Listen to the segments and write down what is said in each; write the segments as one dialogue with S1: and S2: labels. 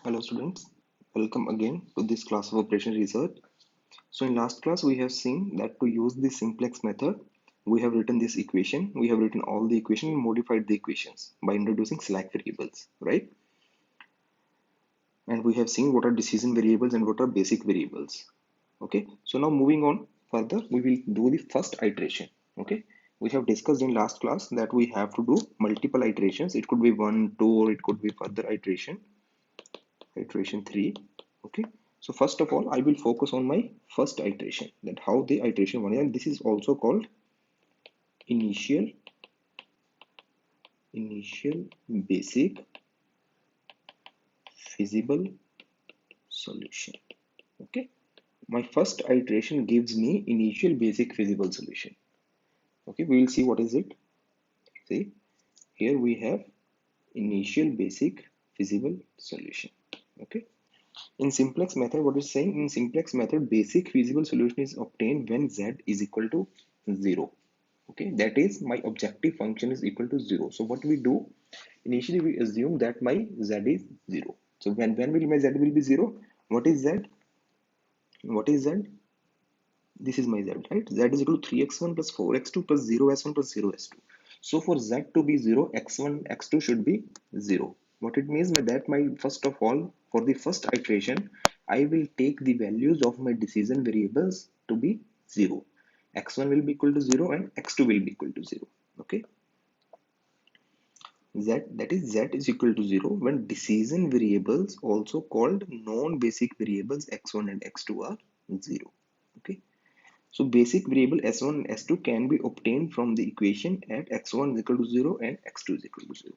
S1: Hello students, welcome again to this class of operation research. So in last class we have seen that to use the simplex method, we have written this equation, we have written all the equation and modified the equations by introducing slack variables, right? And we have seen what are decision variables and what are basic variables. Okay, so now moving on further, we will do the first iteration. Okay, we have discussed in last class that we have to do multiple iterations. It could be 1, 2, or it could be further iteration 3. Okay, so first of all I will focus on my first iteration, that how the iteration 1 is, and this is also called initial basic feasible solution. Okay, my first iteration gives me initial basic feasible solution. Okay, we will see what is it. See, here we have initial basic feasible solution. Okay, in simplex method, what is saying, in simplex method basic feasible solution is obtained when z is equal to 0. Okay, that is my objective function is equal to 0. So what we do, initially we assume that my z is 0. So when will my z will be 0? What is z? What is z? This is my z, right? Z is equal to 3x1 plus 4x2 plus 0s1 plus 0s2. So for z to be 0, x1 x2 should be 0. What it means by that, my first of all, for the first iteration I will take the values of my decision variables to be 0. X1 will be equal to 0 and x2 will be equal to 0. Okay, z, that is z is equal to 0 when decision variables, also called non-basic variables, x1 and x2 are 0. Okay, so basic variable s1 and s2 can be obtained from the equation at x1 is equal to 0 and x2 is equal to 0.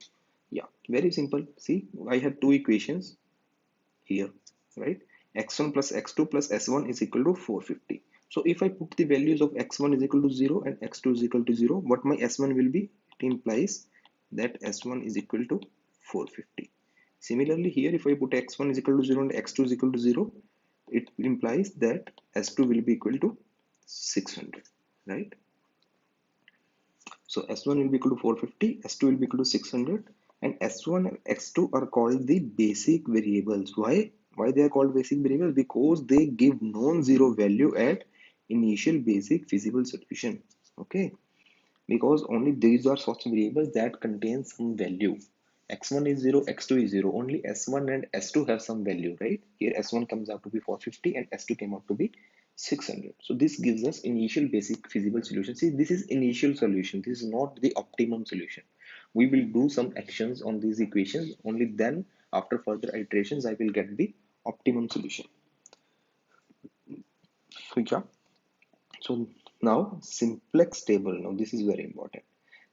S1: Yeah, very simple. See, I have two equations here, right? X1 plus x2 plus s1 is equal to 450. So if I put the values of x1 is equal to 0 and x2 is equal to 0, what my s1 will be? It implies that s1 is equal to 450. Similarly, here if I put x1 is equal to 0 and x2 is equal to 0, it implies that s2 will be equal to 600, right? So s1 will be equal to 450, s2 will be equal to 600, and s1 and x2 are called the basic variables. Why? Why they are called basic variables? Because they give non-zero value at initial basic feasible solution. Okay, because only these are such variables that contain some value. X1 is 0, x2 is 0. Only s1 and s2 have some value, right? Here s1 comes out to be 450 and s2 came out to be 600. So this gives us initial basic feasible solution. See, this is initial solution. This is not the optimum solution. We will do some actions on these equations. Only then, after further iterations, I will get the optimum solution. So yeah. So now simplex table. Now this is very important.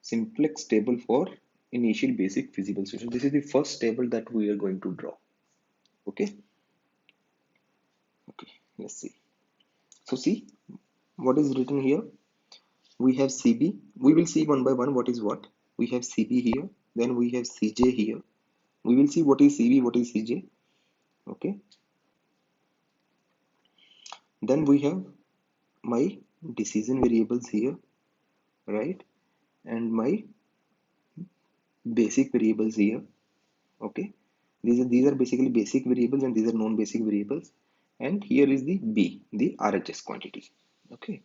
S1: Simplex table for initial basic feasible solution. This is the first table that we are going to draw. Okay. Okay. Let's see. So see what is written here. We have CB. We will see one by one what is what. We have CB here. Then we have CJ here. We will see what is CB, what is CJ. Okay. Then we have my decision variables here, right? And my basic variables here. Okay, these are basically basic variables and these are non-basic variables, and here is the B, the RHS quantity. Okay,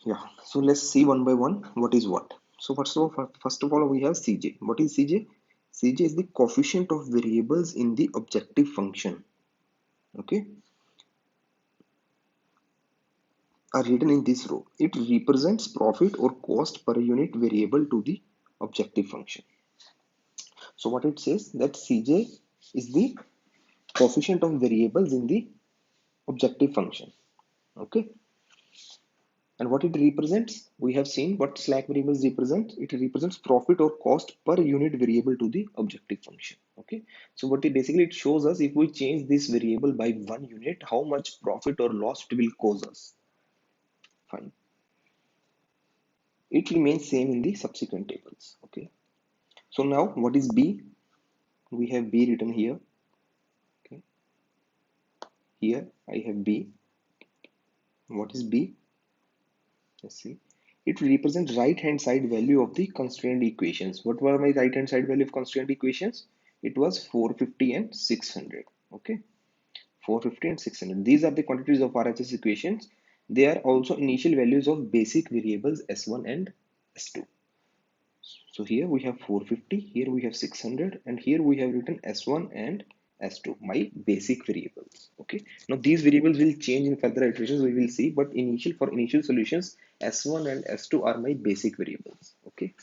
S1: yeah, so let's see one by one what is what. So first of all we have CJ. What is CJ? CJ is the coefficient of variables in the objective function. Okay, are written in this row. It represents profit or cost per unit variable to the objective function. So what it says, that CJ is the coefficient of variables in the objective function. Okay, and what it represents, we have seen what slack variables represent. It represents profit or cost per unit variable to the objective function. Okay, so what it basically, it shows us if we change this variable by 1 unit, how much profit or loss it will cause us. Fine, it remains same in the subsequent tables. Okay, so now what is B? We have B written here. Okay, here I have B. What is B? Let's see. It represents right hand side value of the constraint equations. What were my right hand side value of constraint equations? it was 450 and 600. Okay, 450 and 600. These are the quantities of RHS equations. They are also initial values of basic variables S1 and S2. So here we have 450, here we have 600, and here we have written S1 and S2, my basic variables. Okay. Now these variables will change in further iterations, we will see, but for initial solutions, S1 and S2 are my basic variables. Okay.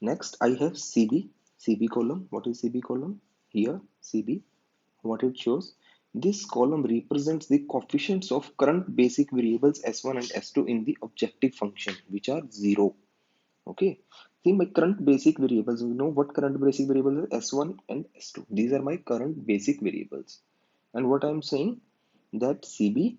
S1: Next, I have CB. CB column. What is CB column? Here, CB. What it shows? This column represents the coefficients of current basic variables S1 and S2 in the objective function, which are 0. Okay. See my current basic variables. You know what current basic variables are? S1 and S2. These are my current basic variables. And what I'm saying that CB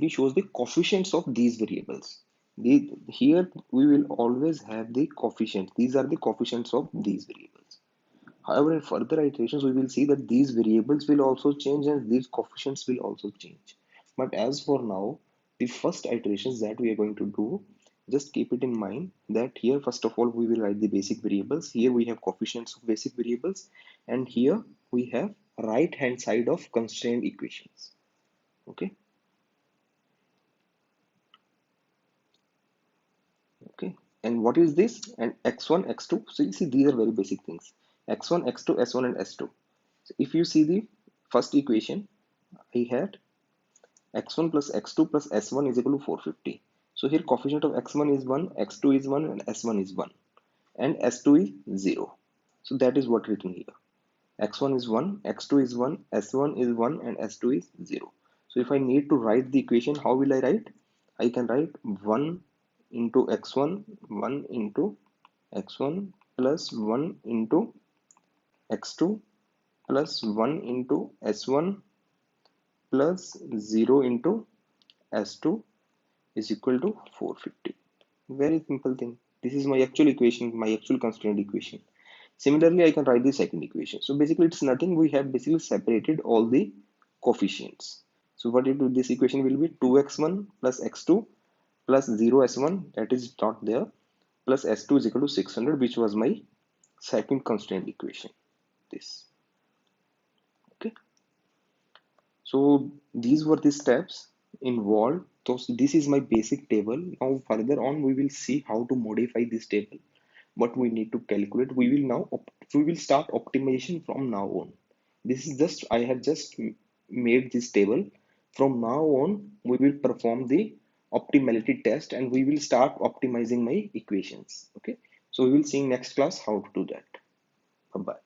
S1: shows the coefficients of these variables. Here we will always have the coefficients. These are the coefficients of these variables. However, in further iterations, we will see that these variables will also change and these coefficients will also change. But as for now, the first iterations that we are going to do, just keep it in mind that here, first of all, we will write the basic variables. Here we have coefficients of basic variables, and here we have right hand side of constraint equations. Okay. Okay. And what is this? And x1, x2. So you see, these are very basic things. X1, x2, s1, and s2. So if you see the first equation, I had x1 plus x2 plus s1 is equal to 450. So here coefficient of x1 is 1, x2 is 1, and s1 is 1, and s2 is 0. So that is what written here. X1 is 1, x2 is 1, s1 is 1, and s2 is 0. So if I need to write the equation, how will I write? I can write 1 into x1, 1 into x1 plus 1 into x2 plus 1 into s1 plus 0 into s2 is equal to 450. Very simple thing. This is my actual equation, my actual constraint equation. Similarly, I can write the second equation. So basically, it's nothing. We have basically separated all the coefficients. So what it, this equation will be 2x1 plus x2 plus 0s1, that is not there, plus s2 is equal to 600, which was my second constraint equation. This. Okay. So these were the steps involved. So this is my basic table. Now further on, we will see how to modify this table. What we need to calculate. We will start optimization from now on. This is just I have just made this table. From now on, we will perform the optimality test and we will start optimizing my equations. Okay. So we will see in next class how to do that. Bye bye.